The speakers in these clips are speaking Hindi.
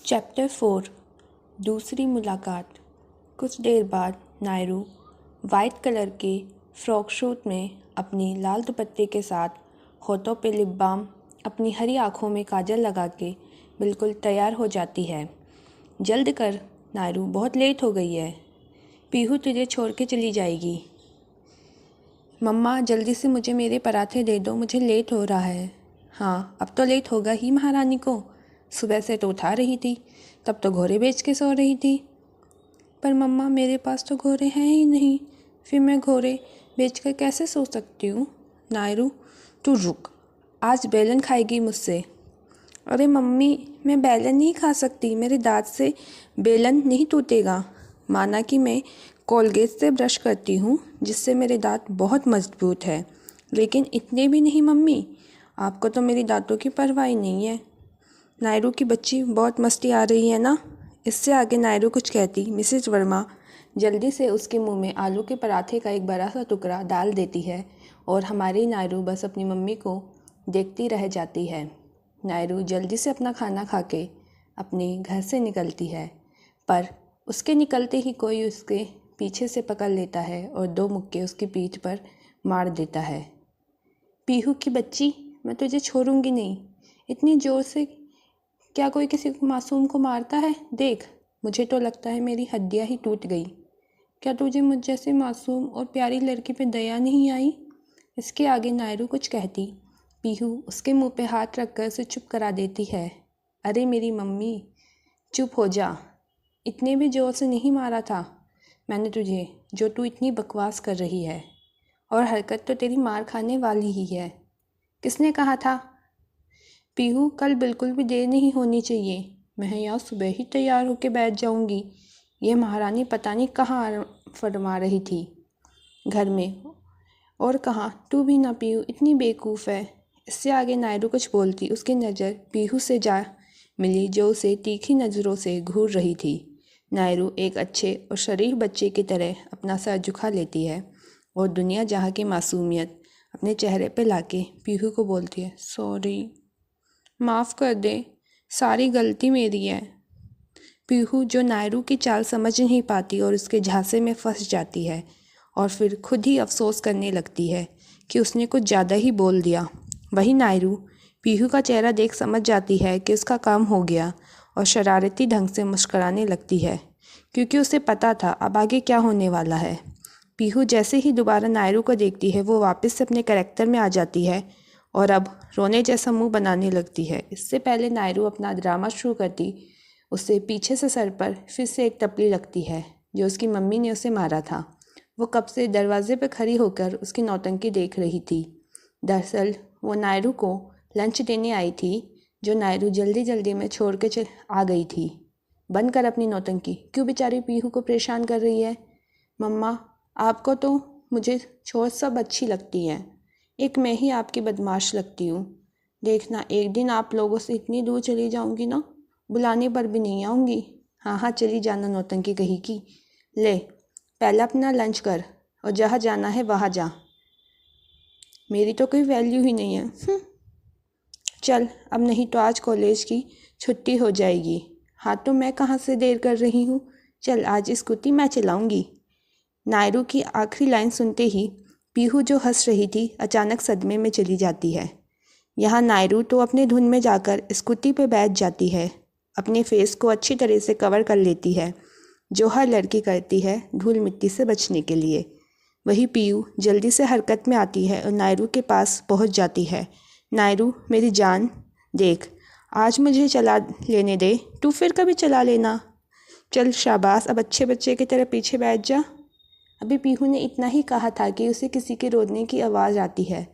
चैप्टर 4 दूसरी मुलाकात। कुछ देर बाद नायरू वाइट कलर के फ्रॉक सूट में अपनी लाल दुपट्टे के साथ होठों पे लिप बाम, अपनी हरी आँखों में काजल लगा के बिल्कुल तैयार हो जाती है। जल्द कर नायरू, बहुत लेट हो गई है। पीहू तुझे छोड़ के चली जाएगी। मम्मा जल्दी से मुझे मेरे पराठे दे दो, मुझे लेट हो रहा है। हाँ अब तो लेट होगा ही महारानी को, सुबह से तो उठा रही थी, तब तो घोड़े बेच के सो रही थी। पर मम्मा मेरे पास तो घोड़े हैं ही नहीं, फिर मैं घोड़े बेचकर कैसे सो सकती हूँ। नायरू तू रुक, आज बेलन खाएगी मुझसे। अरे मम्मी मैं बेलन नहीं खा सकती, मेरे दांत से बेलन नहीं टूटेगा। माना कि मैं कोलगेट से ब्रश करती हूँ जिससे मेरे दांत बहुत मजबूत है, लेकिन इतने भी नहीं मम्मी, आपको तो मेरी दांतों की परवाह ही नहीं है। नायरू की बच्ची बहुत मस्ती आ रही है ना। इससे आगे नायरू कुछ कहती मिसेस वर्मा जल्दी से उसके मुंह में आलू के पराठे का एक बड़ा सा टुकड़ा डाल देती है और हमारी नायरू बस अपनी मम्मी को देखती रह जाती है। नायरू जल्दी से अपना खाना खा के अपने घर से निकलती है, पर उसके निकलते ही कोई उसके पीछे से पकड़ लेता है और दो मुक्के उसकी पीठ पर मार देता है। पीहू की बच्ची, मैं तुझे छोड़ूंगी नहीं। इतनी ज़ोर से क्या कोई किसी मासूम को मारता है? देख, मुझे तो लगता है मेरी हड्डियां ही टूट गई। क्या तुझे मुझ जैसे मासूम और प्यारी लड़की पे दया नहीं आई? इसके आगे नायरू कुछ कहती, पीहू उसके मुंह पे हाथ रखकर उसे चुप करा देती है। अरे मेरी मम्मी चुप हो जा, इतने भी जोर से नहीं मारा था मैंने तुझे जो तू इतनी बकवास कर रही है, और हरकत तो तेरी मार खाने वाली ही है। किसने कहा था? पीहू कल बिल्कुल भी देर नहीं होनी चाहिए, मैं यहाँ सुबह ही तैयार होकर बैठ जाऊँगी। ये महारानी पता नहीं कहाँ फरमा रही थी घर में, और कहाँ तू भी ना पीहू इतनी बेवकूफ़ है। इससे आगे नायरू कुछ बोलती, उसकी नज़र पीहू से जा मिली जो उसे तीखी नज़रों से घूर रही थी। नायरू एक अच्छे और शरीफ बच्चे की तरह अपना सर झुका लेती है और दुनिया जहाँ की मासूमियत अपने चेहरे पे लाके पीहू को बोलती है, सॉरी, माफ़ कर दे, सारी गलती मेरी है। पीहू जो नायरू की चाल समझ नहीं पाती और उसके झांसे में फंस जाती है और फिर खुद ही अफसोस करने लगती है कि उसने कुछ ज़्यादा ही बोल दिया। वही नायरू पीहू का चेहरा देख समझ जाती है कि उसका काम हो गया और शरारती ढंग से मुस्कुराने लगती है, क्योंकि उसे पता था अब आगे क्या होने वाला है। पीहू जैसे ही दोबारा नायरू को देखती है वो वापस से अपने कैरेक्टर में आ जाती है और अब रोने जैसा मुंह बनाने लगती है। इससे पहले नायरू अपना ड्रामा शुरू करती, उसे पीछे से सर पर फिर से एक टपली लगती है जो उसकी मम्मी ने उसे मारा था। वो कब से दरवाजे पर खड़ी होकर उसकी नौटंकी देख रही थी। दरअसल वो नायरू को लंच देने आई थी, जो नायरू जल्दी जल्दी में छोड़ के आ गई थी। बंद कर अपनी नौटंकी, क्यों बेचारी पीहू को परेशान कर रही है? मम्मा आपको तो मुझे छोड़ सब अच्छी लगती हैं, एक मैं ही आपकी बदमाश लगती हूँ। देखना एक दिन आप लोगों से इतनी दूर चली जाऊँगी ना, बुलाने पर भी नहीं आऊँगी। हाँ हाँ चली जाना नौटंकी कही की। ले पहले अपना लंच कर और जहाँ जाना है वहाँ जा, मेरी तो कोई वैल्यू ही नहीं है। चल अब नहीं तो आज कॉलेज की छुट्टी हो जाएगी। हाँ तो मैं कहाँ से देर कर रही हूँ, चल आज स्कूटी मैं चलाऊँगी। नायरू की आखिरी लाइन सुनते ही पीहू जो हंस रही थी अचानक सदमे में चली जाती है। यहाँ नायरू तो अपने धुन में जाकर स्कूटी पे बैठ जाती है, अपने फेस को अच्छी तरह से कवर कर लेती है, जो हर लड़की करती है धूल मिट्टी से बचने के लिए। वही पीहू जल्दी से हरकत में आती है और नायरू के पास पहुँच जाती है। नायरू मेरी जान, देख आज मुझे चला लेने दे, तू फिर कभी चला लेना। चल शाबाश, अब अच्छे बच्चे की तरह पीछे बैठ जा। अभी पीहू ने इतना ही कहा था कि उसे किसी के रोने की आवाज़ आती है।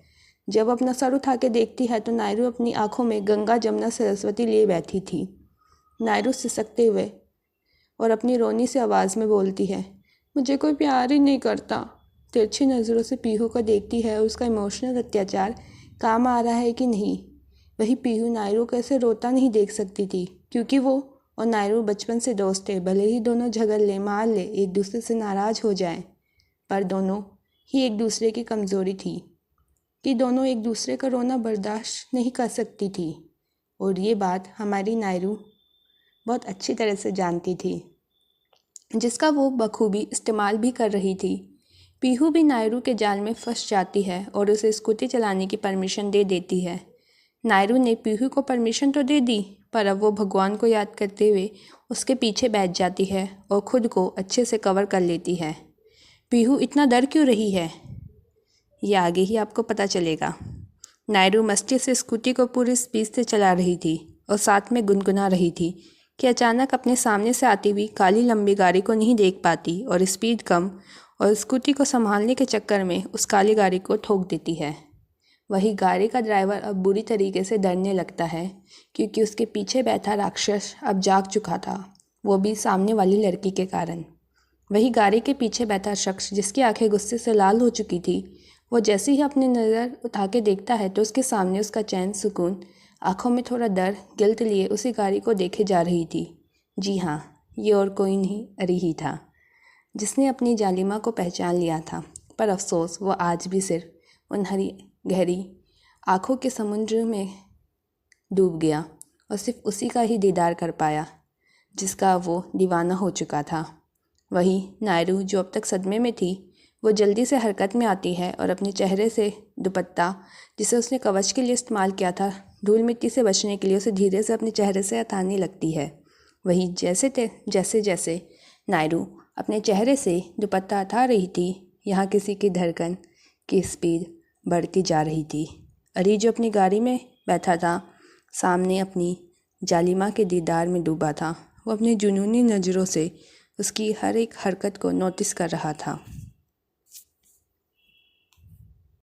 जब अपना सर उठा के देखती है तो नायरू अपनी आंखों में गंगा जमुना सरस्वती लिए बैठी थी। नायरू सिसकते हुए और अपनी रोनी से आवाज़ में बोलती है, मुझे कोई प्यार ही नहीं करता। तिरछी नज़रों से पीहू को देखती है और उसका इमोशनल अत्याचार काम आ रहा है कि नहीं। वही पीहू नायरू को ऐसे रोता नहीं देख सकती थी, क्योंकि वो और नायरू बचपन से दोस्त थे। भले ही दोनों झगड़ ले, मार ले, एक दूसरे से नाराज़ हो जाएं, पर दोनों ही एक दूसरे की कमज़ोरी थी कि दोनों एक दूसरे का रोना बर्दाश्त नहीं कर सकती थी। और ये बात हमारी नायरू बहुत अच्छी तरह से जानती थी, जिसका वो बखूबी इस्तेमाल भी कर रही थी। पीहू भी नायरू के जाल में फंस जाती है और उसे स्कूटी चलाने की परमिशन दे देती है। नायरू ने पीहू को परमिशन तो दे दी, पर अब वो भगवान को याद करते हुए उसके पीछे बैठ जाती है और ख़ुद को अच्छे से कवर कर लेती है। पीहू इतना डर क्यों रही है, ये आगे ही आपको पता चलेगा। नायरू मस्ती से स्कूटी को पूरी स्पीड से चला रही थी और साथ में गुनगुना रही थी कि अचानक अपने सामने से आती हुई काली लंबी गाड़ी को नहीं देख पाती और स्पीड कम और स्कूटी को संभालने के चक्कर में उस काली गाड़ी को ठोक देती है। वही गाड़ी का ड्राइवर अब बुरी तरीके से डरने लगता है, क्योंकि उसके पीछे बैठा राक्षस अब जाग चुका था, वो भी सामने वाली लड़की के कारण। वही गाड़ी के पीछे बैठा शख्स, जिसकी आंखें गुस्से से लाल हो चुकी थी, वो जैसे ही अपनी नज़र उठा के देखता है तो उसके सामने उसका चैन सुकून, आंखों में थोड़ा डर, गिल्ट लिए उसी गाड़ी को देखे जा रही थी। जी हाँ, ये और कोई नहीं, अरी ही था, जिसने अपनी जालिमा को पहचान लिया था। पर अफसोस, वो आज भी सिर्फ उन गहरी आँखों के समुद्र में डूब गया और सिर्फ उसी का ही दीदार कर पाया जिसका वो दीवाना हो चुका था। वही नायरू, जो अब तक सदमे में थी, वो जल्दी से हरकत में आती है और अपने चेहरे से दुपट्टा, जिसे उसने कवच के लिए इस्तेमाल किया था, धूल मिट्टी से बचने के लिए उसे धीरे से अपने चेहरे से हटाने लगती है। वही जैसे जैसे नायरू अपने चेहरे से दुपट्टा हटा रही थी, यहाँ किसी की धड़कन की स्पीड बढ़ती जा रही थी। अरी, जो अपनी गाड़ी में बैठा था, सामने अपनी जालिमा के दीदार में डूबा था, वो अपनी जुनूनी नज़रों से उसकी हर एक हरकत को नोटिस कर रहा था।